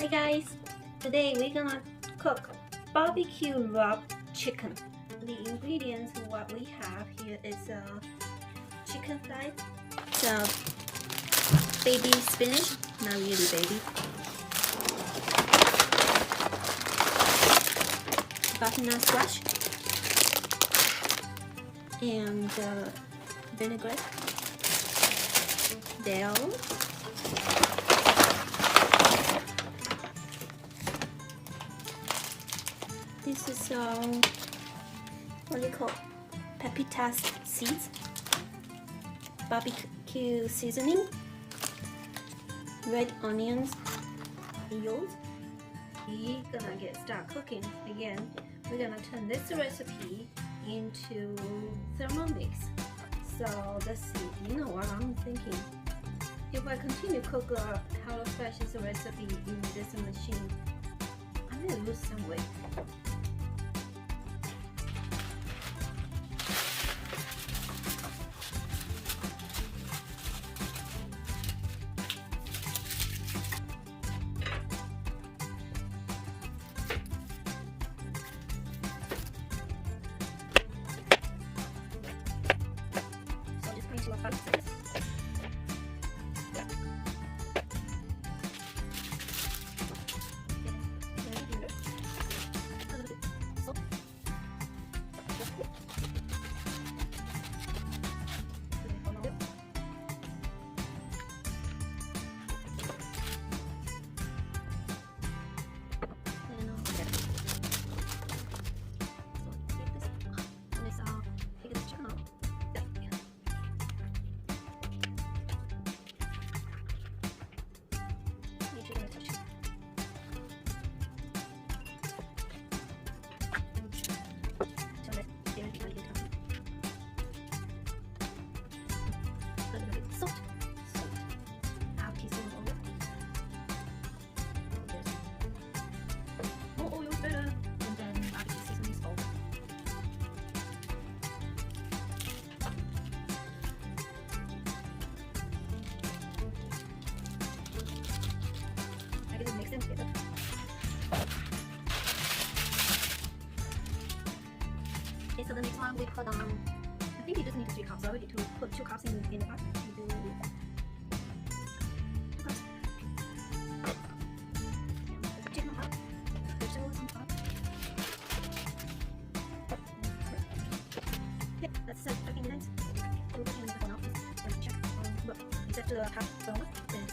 Hi guys, today we're gonna cook barbecue rub chicken. The ingredients what we have here is chicken thigh, baby spinach, not really baby, butternut squash, and vinaigrette, dill, this is what do you call paprika seeds, barbecue seasoning, red onions, yolk. We're gonna get start cooking again. We're gonna turn this recipe into Thermomix. So let's see. You know what I'm thinking? If I continue cook HelloFresh's recipe in this machine, I may lose some weight. Okay, so the next one we put on, I think you just need 3 cups. I already put 2 cups in the pot. You do 2 cups. Chicken pot, vegetables on top. Yeah, that's 30 minutes. We'll put in the now. Check. Look, is that the half done? Then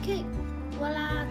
Okay, voila!